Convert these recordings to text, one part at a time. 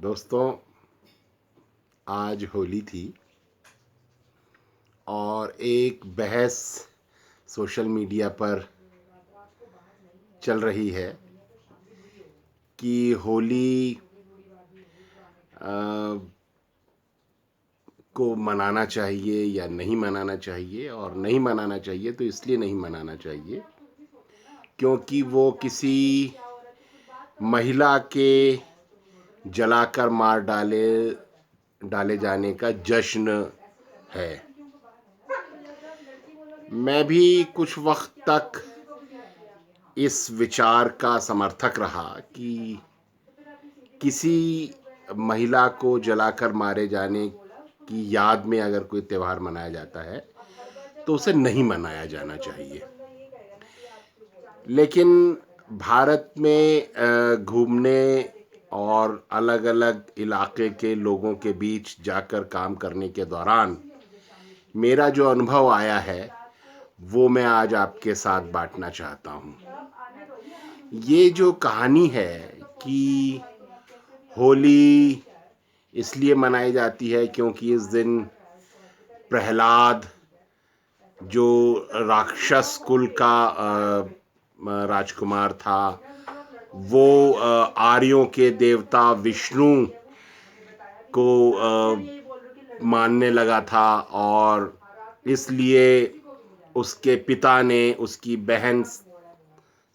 दोस्तों, आज होली थी और एक बहस सोशल मीडिया पर चल रही है कि होली अ, को मनाना चाहिए या नहीं मनाना चाहिए। और नहीं मनाना चाहिए तो इसलिए नहीं मनाना चाहिए क्योंकि वो किसी महिला के जलाकर मार डाले डाले जाने का जश्न है। मैं भी कुछ वक्त तक इस विचार का समर्थक रहा कि किसी महिला को जलाकर मारे जाने की याद में अगर कोई त्यौहार मनाया जाता है तो उसे नहीं मनाया जाना चाहिए। लेकिन भारत में घूमने और अलग अलग इलाके के लोगों के बीच जाकर काम करने के दौरान मेरा जो अनुभव आया है वो मैं आज आपके साथ बांटना चाहता हूँ। ये जो कहानी है कि होली इसलिए मनाई जाती है क्योंकि इस दिन प्रहलाद, जो राक्षस कुल का राजकुमार था, वो आर्यों के देवता विष्णु को मानने लगा था और इसलिए उसके पिता ने उसकी बहन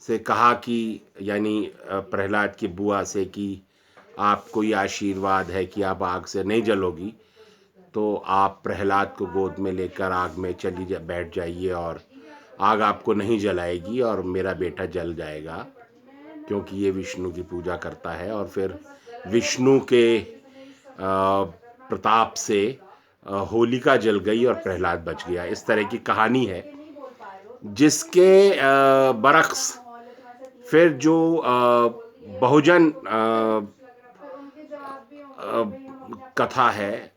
से कहा कि यानी प्रहलाद की बुआ से कि आपको ये आशीर्वाद है कि आप आग से नहीं जलोगी, तो आप प्रहलाद को गोद में लेकर आग में चली बैठ जाइए और आग आपको नहीं जलाएगी और मेरा बेटा जल जाएगा, क्योंकि ये विष्णु की पूजा करता है। और फिर विष्णु के प्रताप से होलिका जल गई और प्रहलाद बच गया। इस तरह की कहानी है, जिसके बरक्स फिर जो बहुजन कथा है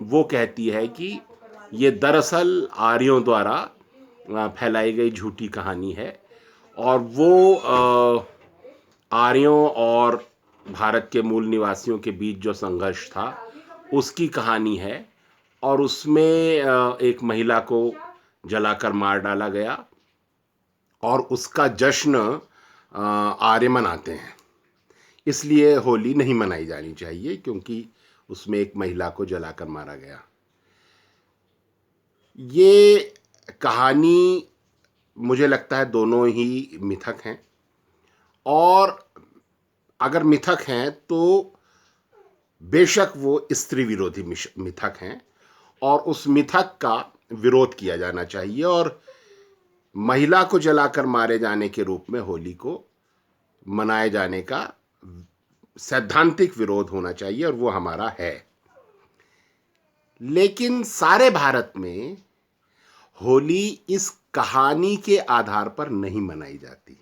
वो कहती है कि ये दरअसल आर्यों द्वारा फैलाई गई झूठी कहानी है और वो आर्यों और भारत के मूल निवासियों के बीच जो संघर्ष था उसकी कहानी है। और उसमें एक महिला को जलाकर मार डाला गया और उसका जश्न आर्य मनाते हैं। इसलिए होली नहीं मनाई जानी चाहिए क्योंकि उसमें एक महिला को जलाकर मारा गया। ये कहानी मुझे लगता है दोनों ही मिथक हैं, और अगर मिथक हैं तो बेशक वो स्त्री विरोधी मिथक हैं और उस मिथक का विरोध किया जाना चाहिए और महिला को जलाकर मारे जाने के रूप में होली को मनाए जाने का सैद्धांतिक विरोध होना चाहिए, और वो हमारा है। लेकिन सारे भारत में होली इस कहानी के आधार पर नहीं मनाई जाती।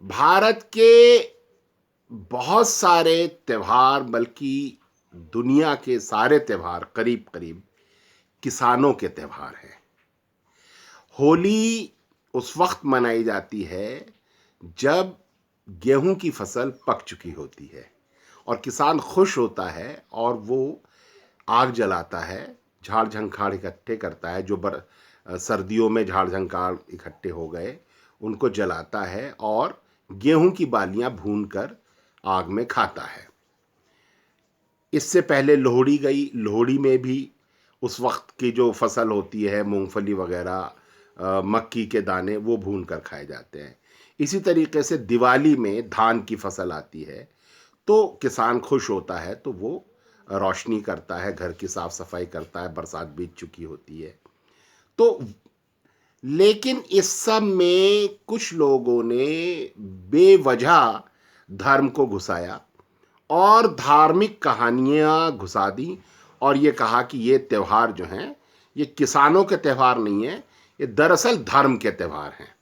भारत के बहुत सारे त्यौहार, बल्कि दुनिया के सारे त्यौहार करीब करीब किसानों के त्यौहार हैं। होली उस वक्त मनाई जाती है जब गेहूं की फसल पक चुकी होती है और किसान खुश होता है और वो आग जलाता है, झाड़ झंखाड़ इकट्ठे करता है, जो सर्दियों में झाड़ झंखाड़ इकट्ठे हो गए उनको जलाता है और गेहूं की बालियां भूनकर आग में खाता है। इससे पहले लोहड़ी गई। लोहड़ी में भी उस वक्त की जो फसल होती है, मूंगफली वगैरह, मक्की के दाने, वो भून कर खाए जाते हैं। इसी तरीके से दिवाली में धान की फसल आती है तो किसान खुश होता है तो वो रोशनी करता है, घर की साफ सफाई करता है, बरसात बीत चुकी होती है तो। लेकिन इस सब में कुछ लोगों ने बेवजह धर्म को घुसाया और धार्मिक कहानियां घुसा दी और ये कहा कि ये त्यौहार जो हैं ये किसानों के त्यौहार नहीं है, ये दरअसल धर्म के त्यौहार हैं।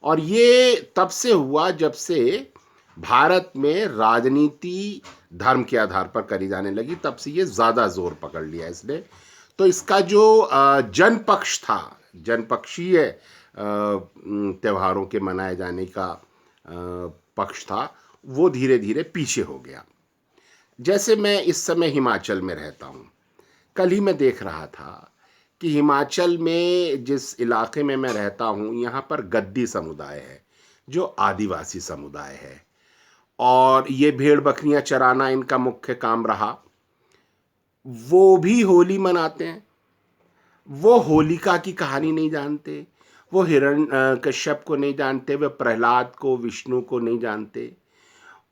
और ये तब से हुआ जब से भारत में राजनीति धर्म के आधार पर करी जाने लगी, तब से ये ज़्यादा जोर पकड़ लिया इसने। तो इसका जो जनपक्ष था, जनपक्षीय त्योहारों के मनाए जाने का पक्ष था, वो धीरे धीरे पीछे हो गया। जैसे मैं इस समय हिमाचल में रहता हूँ, कल ही मैं देख रहा था कि हिमाचल में जिस इलाके में मैं रहता हूँ, यहाँ पर गद्दी समुदाय है जो आदिवासी समुदाय है, और ये भेड़ बकरियां चराना इनका मुख्य काम रहा। वो भी होली मनाते हैं। वो होलिका की कहानी नहीं जानते, वो कश्यप को नहीं जानते, वे प्रहलाद को, विष्णु को नहीं जानते।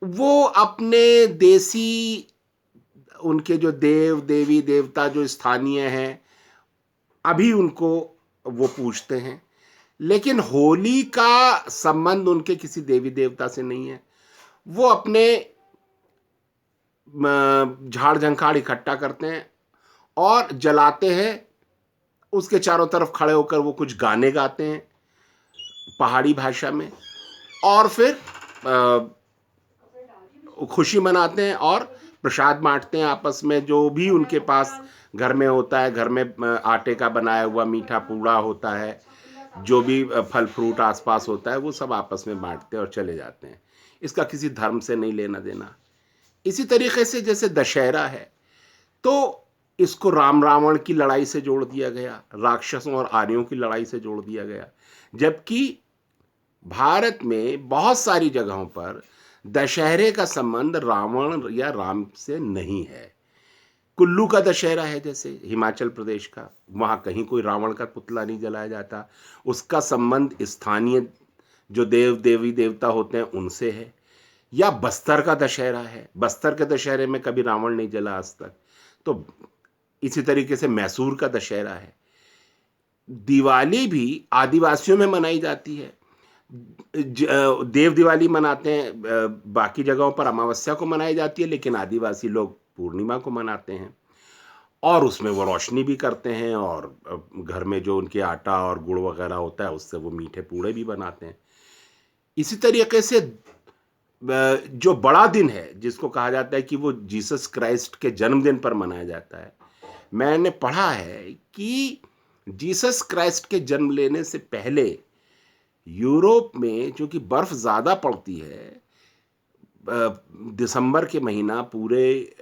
वो अपने देसी, उनके जो देव देवी देवता जो स्थानीय हैं, अभी उनको वो पूजते हैं। लेकिन होली का संबंध उनके किसी देवी देवता से नहीं है। वो अपने झाड़ झंखाड़ इकट्ठा करते हैं और जलाते हैं। उसके चारों तरफ खड़े होकर वो कुछ गाने गाते हैं पहाड़ी भाषा में, और फिर खुशी मनाते हैं और प्रसाद बांटते हैं आपस में। जो भी उनके पास घर में होता है, घर में आटे का बनाया हुआ मीठा पूड़ा होता है, जो भी फल फ्रूट आसपास होता है, वो सब आपस में बांटते हैं और चले जाते हैं। इसका किसी धर्म से नहीं लेना देना। इसी तरीके से जैसे दशहरा है, तो इसको राम रावण की लड़ाई से जोड़ दिया गया, राक्षसों और आर्यों की लड़ाई से जोड़ दिया गया। जबकि भारत में बहुत सारी जगहों पर दशहरे का संबंध रावण या राम से नहीं है। कुल्लू का दशहरा है जैसे हिमाचल प्रदेश का, वहाँ कहीं कोई रावण का पुतला नहीं जलाया जाता। उसका संबंध स्थानीय जो देव देवी देवता होते हैं उनसे है। या बस्तर का दशहरा है, बस्तर के दशहरे में कभी रावण नहीं जला आज तक। तो इसी तरीके से मैसूर का दशहरा है। दिवाली भी आदिवासियों में मनाई जाती है। देव दिवाली मनाते हैं, बाकी जगहों पर अमावस्या को मनाई जाती है, लेकिन आदिवासी लोग पूर्णिमा को मनाते हैं। और उसमें वो रोशनी भी करते हैं, और घर में जो उनके आटा और गुड़ वगैरह होता है उससे वो मीठे पूड़े भी बनाते हैं। इसी तरीके से जो बड़ा दिन है जिसको कहा जाता है कि वो जीसस क्राइस्ट के जन्मदिन पर मनाया जाता है, मैंने पढ़ा है कि जीसस क्राइस्ट के जन्म लेने से पहले यूरोप में, जो कि बर्फ ज़्यादा पड़ती है, दिसंबर के महीना पूरे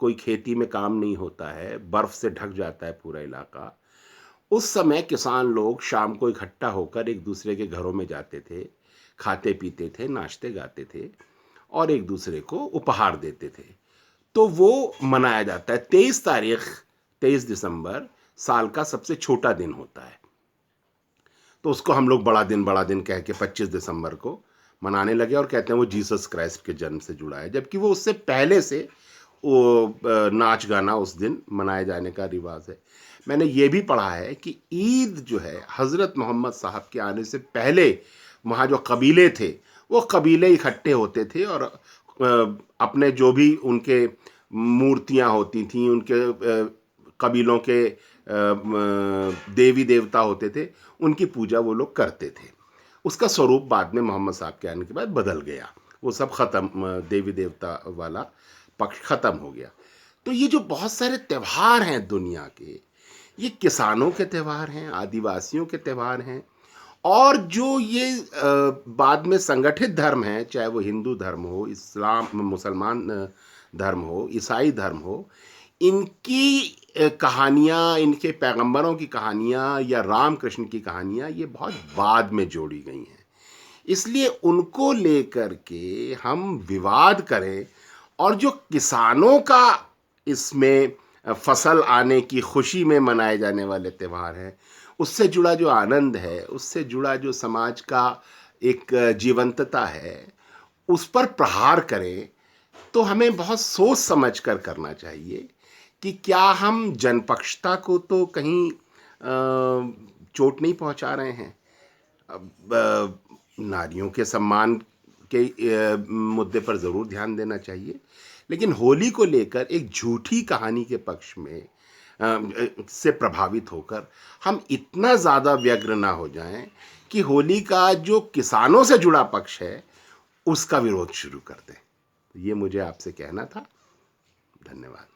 कोई खेती में काम नहीं होता है, बर्फ से ढक जाता है पूरा इलाका। उस समय किसान लोग शाम को इकट्ठा होकर एक दूसरे के घरों में जाते थे, खाते पीते थे, नाचते गाते थे और एक दूसरे को उपहार देते थे। तो वो मनाया जाता है। 23 दिसंबर साल का सबसे छोटा दिन होता है, तो उसको हम लोग बड़ा दिन कह के 25 दिसंबर को मनाने लगे और कहते हैं वो जीसस क्राइस्ट के जन्म से जुड़ा है। जबकि वो उससे पहले से वो नाच गाना उस दिन मनाए जाने का रिवाज है। मैंने ये भी पढ़ा है कि ईद जो है, हज़रत मोहम्मद साहब के आने से पहले वहाँ जो कबीले थे, वो कबीले इकट्ठे होते थे और अपने जो भी उनके मूर्तियाँ होती थीं, उनके कबीलों के देवी देवता होते थे, उनकी पूजा वो लोग करते थे। उसका स्वरूप बाद में मोहम्मद साहब के आने के बाद बदल गया, वो सब ख़त्म, देवी देवता वाला पक्ष ख़त्म हो गया। तो ये जो बहुत सारे त्यौहार हैं दुनिया के, ये किसानों के त्यौहार हैं, आदिवासियों के त्यौहार हैं, और जो ये बाद में संगठित धर्म हैं, चाहे वो हिंदू धर्म हो, इस्लाम, मुसलमान धर्म हो, ईसाई धर्म हो, इनकी कहानियाँ, इनके पैगंबरों की कहानियाँ या राम कृष्ण की कहानियाँ ये बहुत बाद में जोड़ी गई हैं। इसलिए उनको लेकर के हम विवाद करें, और जो किसानों का इसमें फसल आने की खुशी में मनाए जाने वाले त्यौहार हैं, उससे जुड़ा जो आनंद है, उससे जुड़ा जो समाज का एक जीवंतता है, उस पर प्रहार करें, तो हमें बहुत सोच समझ कर करना चाहिए कि क्या हम जनपक्षता को तो कहीं चोट नहीं पहुंचा रहे हैं। नारियों के सम्मान के मुद्दे पर ज़रूर ध्यान देना चाहिए, लेकिन होली को लेकर एक झूठी कहानी के पक्ष में से प्रभावित होकर हम इतना ज़्यादा व्यग्र ना हो जाएं कि होली का जो किसानों से जुड़ा पक्ष है उसका विरोध शुरू कर दें। ये मुझे आपसे कहना था। धन्यवाद।